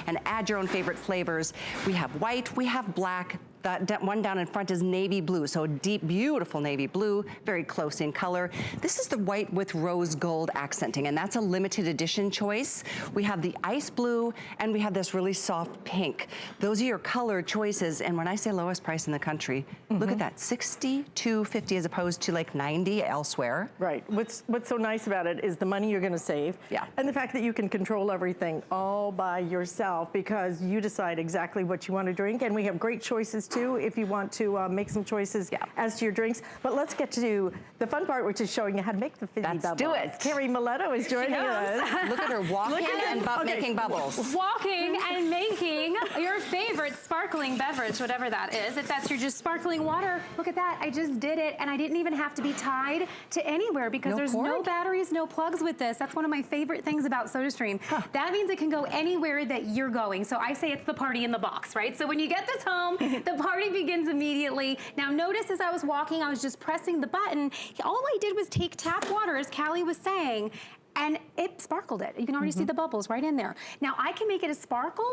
and add your own favorite flavors. We have white, we have black. That one down in front is navy blue, so a deep, beautiful navy blue, very close in color. This is the white with rose gold accenting, and that's a limited edition choice. We have the ice blue, and we have this really soft pink. Those are your color choices, and when I say lowest price in the country, look at that, $62.50 as opposed to like $90 elsewhere. Right, what's so nice about it is the money you're gonna save, and the fact that you can control everything all by yourself because you decide exactly what you want to drink, and we have great choices too if you want to make some choices as to your drinks. But let's get to the fun part, which is showing you how to make the fizzy bubbles. Let's do it. Carrie Miletto is joining us. Look at her walking and making bubbles. Walking and making your favorite sparkling beverage, whatever that is. If that's your just sparkling water, look at that. I just did it, and I didn't even have to be tied to anywhere because there's no batteries, no plugs with this. That's one of my favorite things about SodaStream. That means it can go anywhere that you're going. So I say it's the party in the box, right? So when you get this home, the party begins immediately. Now notice as I was walking, I was just pressing the button. All I did was take tap water, as Callie was saying, and it sparkled it. You can already see the bubbles right in there. Now I can make it as sparkly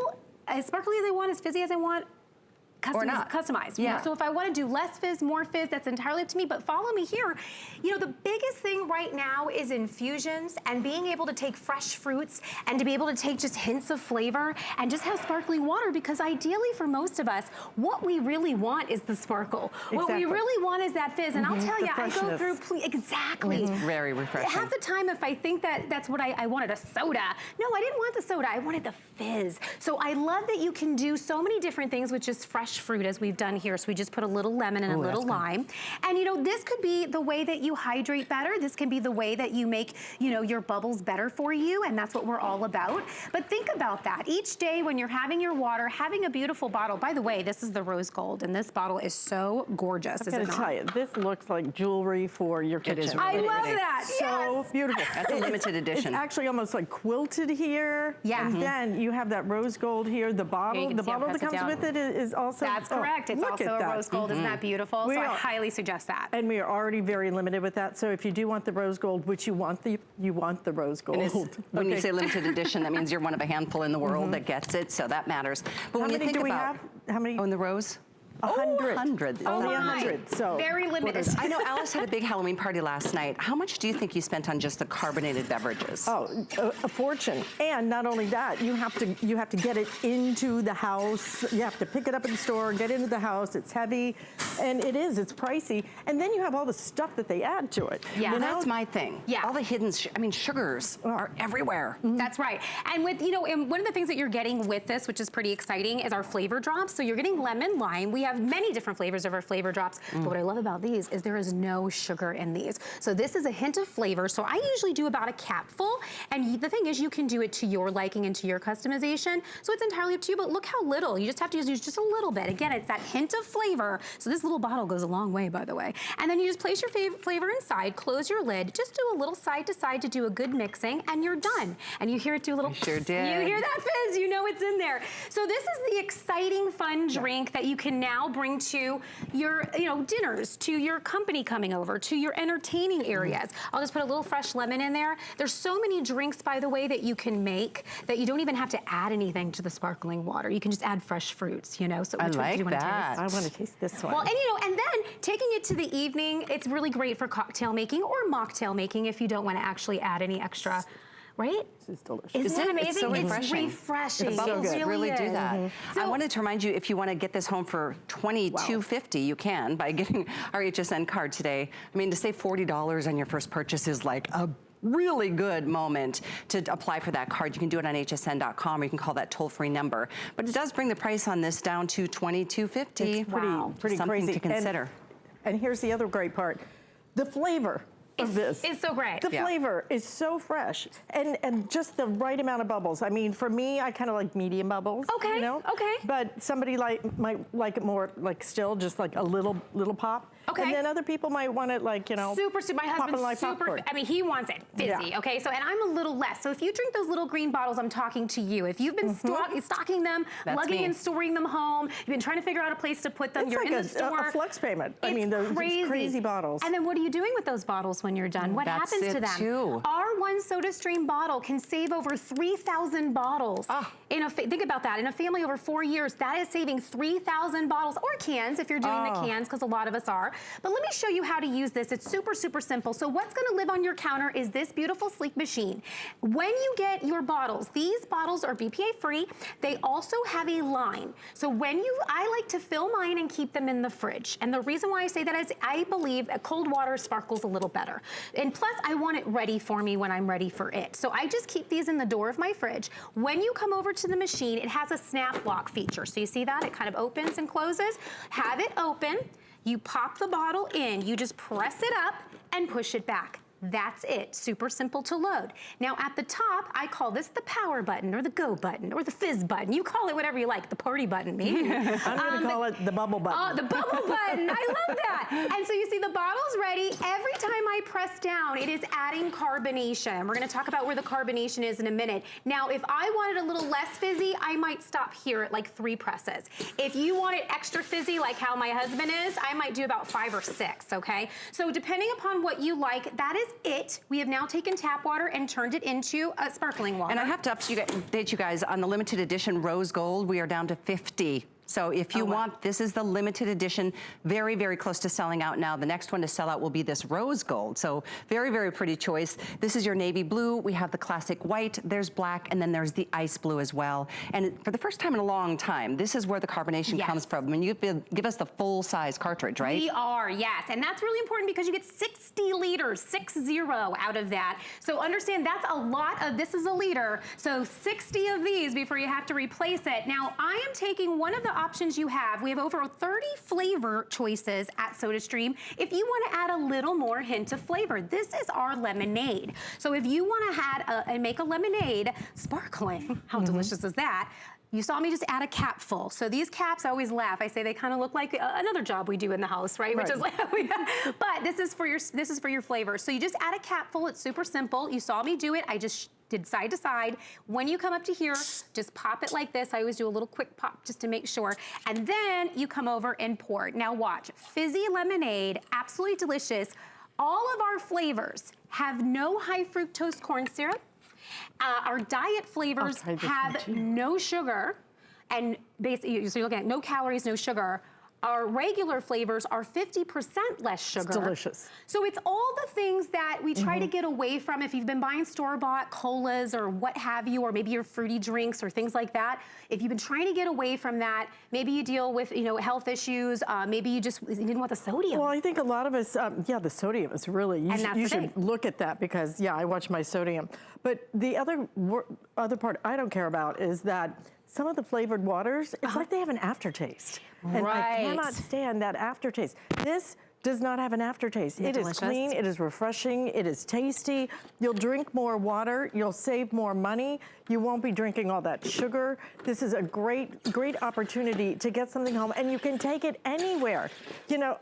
as I want, as fizzy as I want. Customized. Yeah. You know? So if I want to do less fizz, more fizz, that's entirely up to me, but follow me here. You know, the biggest thing right now is infusions and being able to take fresh fruits and to be able to take just hints of flavor and just have sparkling water, because ideally for most of us, what we really want is the sparkle. What we really want is that fizz. And I'll tell you, I go through, exactly. It's very refreshing. Half the time if I think that that's what I wanted, a soda. No, I didn't want the soda, I wanted the fizz. So I love that you can do so many different things with just fresh fruit as we've done here. So we just put a little lemon and a little lime. And you know, this could be the way that you hydrate better. This can be the way that you make, you know, your bubbles better for you, and that's what we're all about. But think about that. Each day when you're having your water, having a beautiful bottle. By the way, this is the rose gold, and this bottle is so gorgeous. I'm gonna tell you, this looks like jewelry for your kitchen. It is really I love that. So beautiful. That's a limited edition. It's actually almost like quilted here. Yes. And then you have that rose gold here. The bottle, that comes with it is also. That's correct. It's also a rose gold. Isn't that beautiful? So I highly suggest that. And we are already very limited with that. So if you do want the rose gold, which you want the rose gold. When you say limited edition, that means you're one of a handful in the world that gets it. So that matters. But when you think about how many? Oh, in the rose? 100. 100. Only 100. So very limited. I know Alice had a big Halloween party last night. How much do you think you spent on just the carbonated beverages? Oh, a fortune. And not only that, you have to get it into the house. You have to pick it up in the store, get into the house. It's heavy, and it's pricey. And then you have all the stuff that they add to it. Yeah, well, that's my thing. Yeah, all the hidden, sugars are everywhere. That's right. And with and one of the things that you're getting with this, which is pretty exciting, is our flavor drops. So you're getting lemon, lime. We have many different flavors of our flavor drops, but what I love about these is there is no sugar in these. So this is a hint of flavor. So I usually do about a capful, and the thing is you can do it to your liking and to your customization. So it's entirely up to you, but look how little. You just have to use just a little bit. Again, it's that hint of flavor. So this little bottle goes a long way, by the way. And then you just place your flavor inside, close your lid, just do a little side to side to do a good mixing, and you're done. And you hear it do a little, sure did. You hear that fizz, you know it's in there. So this is the exciting, fun drink that you can now bring to your, dinners, to your company coming over, to your entertaining areas. I'll just put a little fresh lemon in there. There's so many drinks, by the way, that you can make that you don't even have to add anything to the sparkling water. You can just add fresh fruits, So I like that. I want to taste this one. Well, and then taking it to the evening, it's really great for cocktail making or mocktail making if you don't want to actually add any extra. Right? This is delicious. Isn't it amazing? It's so refreshing. It's refreshing. The bubbles really do that. So, I wanted to remind you, if you want to get this home for $22.50, you can by getting our HSN card today. I mean, to save $40 on your first purchase is like a really good moment to apply for that card. You can do it on hsn.com, or you can call that toll-free number. But it does bring the price on this down to $22.50. It's pretty Something crazy to consider. And here's the other great part. The flavor of this. It's so great. The flavor is so fresh and just the right amount of bubbles. I mean, for me, I kind of like medium bubbles. Okay, okay. But somebody might like it more like still just like a little pop. Okay. And then other people might want it like, super. My husband's like super, popcorn. I mean, he wants it fizzy, okay? So, and I'm a little less. So if you drink those little green bottles, I'm talking to you. If you've been stocking them, lugging and storing them home, you've been trying to figure out a place to put them, it's you're like in the store. a flex payment. It's I mean, those crazy crazy bottles. And then what are you doing with those bottles when when you're done. What happens to them? Too. Our one SodaStream bottle can save over 3,000 bottles. Think about that. In a family over 4 years, that is saving 3,000 bottles, or cans if you're doing the cans, because a lot of us are. But let me show you how to use this. It's super, super simple. So what's gonna live on your counter is this beautiful, sleek machine. When you get your bottles, these bottles are BPA free. They also have a line. So I like to fill mine and keep them in the fridge. And the reason why I say that is I believe cold water sparkles a little better. And plus, I want it ready for me when I'm ready for it. So I just keep these in the door of my fridge. When you come over to the machine, it has a snap lock feature. So you see that? It kind of opens and closes. Have it open. You pop the bottle in. You just press it up and push it back. That's it, super simple to load. Now at the top, I call this the power button or the go button or the fizz button. You call it whatever you like, the party button maybe. I'm gonna call it the bubble button. Oh, the bubble button, I love that. And so you see the bottle's ready. Every time I press down, it is adding carbonation. We're gonna talk about where the carbonation is in a minute. Now, if I wanted a little less fizzy, I might stop here at like 3 presses. If you want it extra fizzy, like how my husband is, I might do about 5 or 6, okay? So depending upon what you like, that is it. We have now taken tap water and turned it into sparkling water. And I have to update you guys on the limited edition rose gold. We are down to 50. So if you want, this is the limited edition, very, very close to selling out now. The next one to sell out will be this rose gold. So very, very pretty choice. This is your navy blue. We have the classic white, there's black, and then there's the ice blue as well. And for the first time in a long time, this is where the carbonation comes from. I mean, you give us the full size cartridge, right? We are, yes. And that's really important because you get 60 liters, 60 out of that. So understand that's a lot of, this is a liter. So 60 of these before you have to replace it. Now, I am taking one of the options you have. We have over 30 flavor choices at SodaStream. If you want to add a little more hint of flavor, this is our lemonade. So if you want to add and make a lemonade sparkling, how delicious is that? You saw me just add a cap full. So these caps, I always laugh. I say they kind of look like another job we do in the house, right? Which is like, but this is for your flavor. So you just add a cap full. It's super simple. You saw me do it. I just did side to side. When you come up to here, just pop it like this. I always do a little quick pop just to make sure. And then you come over and pour. Now watch, fizzy lemonade, absolutely delicious. All of our flavors have no high fructose corn syrup. Our diet flavors have no sugar, and basically, so you're looking at no calories, no sugar. Our regular flavors are 50% less sugar. It's delicious. So it's all the things that we try to get away from. If you've been buying store-bought colas or what have you, or maybe your fruity drinks or things like that, if you've been trying to get away from that, maybe you deal with health issues, maybe you didn't want the sodium. Well, I think a lot of us, the sodium is really, you should look at that because, I watch my sodium. But the other part I don't care about is that some of the flavored waters, it's like they have an aftertaste. And I cannot stand that aftertaste. This does not have an aftertaste. It is clean, it is refreshing, it is tasty. You'll drink more water, you'll save more money. You won't be drinking all that sugar. This is a great, great opportunity to get something home, and you can take it anywhere.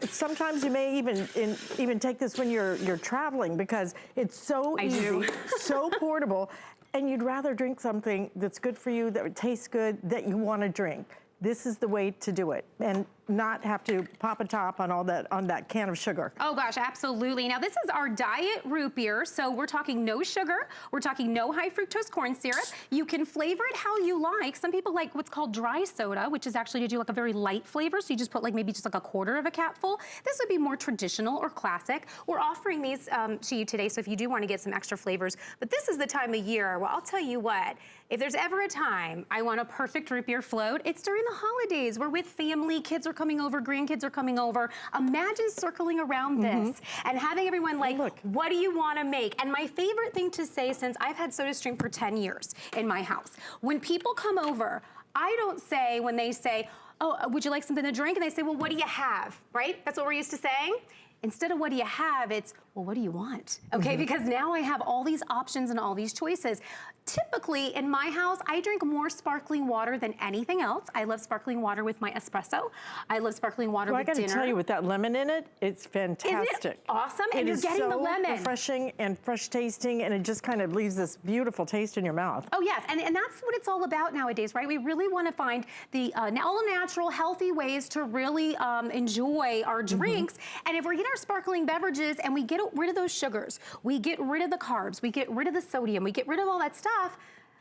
Sometimes you may even take this when you're traveling because it's so easy, so portable. And you'd rather drink something that's good for you, that tastes good, that you want to drink. This is the way to do it, and not have to pop a top on that can of sugar. Oh gosh, absolutely. Now this is our diet root beer, so we're talking no sugar, we're talking no high fructose corn syrup. You can flavor it how you like. Some people like what's called dry soda, which is actually to do like a very light flavor, so you just put like maybe just like a quarter of a capful. This would be more traditional or classic. We're offering these to you today, so if you do want to get some extra flavors, but this is the time of year, well, I'll tell you what, if there's ever a time I want a perfect root beer float, it's during the holidays. We're with family, kids are coming over, grandkids are coming over. Imagine circling around this and having everyone like, what do you want to make? And my favorite thing to say, since I've had SodaStream for 10 years in my house, when people come over, I don't say, when they say, oh, would you like something to drink? And they say, well, what do you have, right? That's what we're used to saying. Instead of what do you have, it's, well, what do you want? Okay, because now I have all these options and all these choices. Typically, in my house, I drink more sparkling water than anything else. I love sparkling water with my espresso. I love sparkling water with dinner. I gotta tell you, with that lemon in it, it's fantastic. Isn't it awesome? And you're getting the lemon. It is so refreshing and fresh tasting, and it just kind of leaves this beautiful taste in your mouth. Oh yes, and that's what it's all about nowadays, right? We really want to find the all natural, healthy ways to really enjoy our drinks. And if we're gonna our sparkling beverages and we get rid of those sugars, we get rid of the carbs, we get rid of the sodium, we get rid of all that stuff,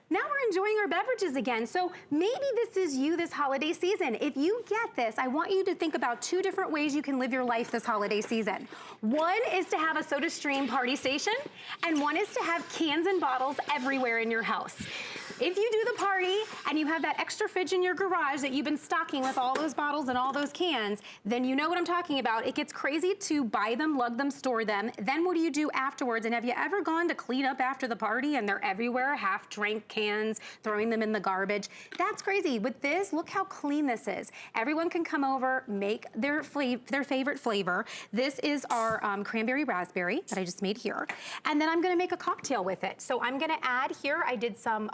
now we're enjoying our beverages again. So maybe this is you this holiday season. If you get this, I want you to think about 2 different ways you can live your life this holiday season. One is to have a SodaStream party station, and one is to have cans and bottles everywhere in your house. If you do the party and you have that extra fridge in your garage that you've been stocking with all those bottles and all those cans, then you know what I'm talking about. It gets crazy to buy them, lug them, store them. Then what do you do afterwards? And have you ever gone to clean up after the party and they're everywhere, half-drank cans, throwing them in the garbage? That's crazy. With this, look how clean this is. Everyone can come over, make their favorite flavor. This is our cranberry raspberry that I just made here. And then I'm gonna make a cocktail with it. So I'm gonna add here, I did some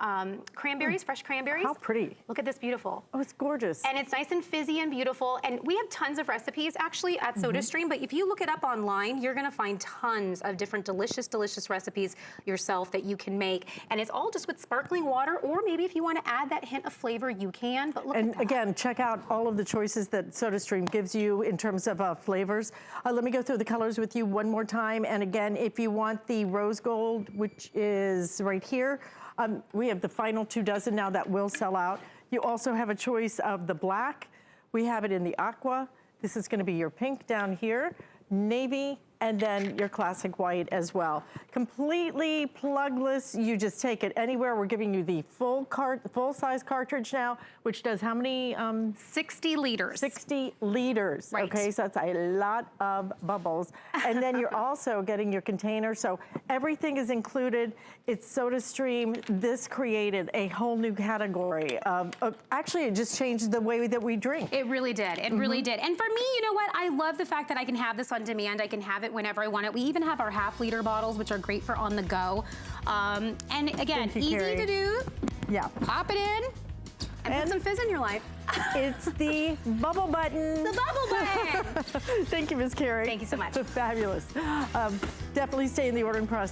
cranberries, fresh cranberries. How pretty. Look at this, beautiful. Oh, it's gorgeous. And it's nice and fizzy and beautiful. And we have tons of recipes actually at SodaStream, but if you look it up online, you're gonna find tons of different delicious, delicious recipes yourself that you can make. And it's all just with sparkling water, or maybe if you wanna add that hint of flavor, you can, but look at that. And again, check out all of the choices that SodaStream gives you in terms of flavors. Let me go through the colors with you one more time. And again, if you want the rose gold, which is right here, we have the final 2 dozen now that will sell out. You also have a choice of the black. We have it in the aqua. This is gonna be your pink down here, navy, and then your classic white as well. Completely plugless, you just take it anywhere. We're giving you the full-size cartridge now, which does how many? 60 liters. 60 liters, right. Okay, so that's a lot of bubbles. And then you're also getting your container, so everything is included. It's SodaStream. This created a whole new category of actually, it just changed the way that we drink. It really did, it really did. And for me, you know what? I love the fact that I can have this on demand. I can have it whenever I want it. We even have our half-liter bottles, which are great for on the go. And again, easy to do. Yeah. Pop it in and put some fizz in your life. It's the bubble button. The bubble button. Thank you, Ms. Carey. Thank you so much. Fabulous. Definitely stay in the ordering process.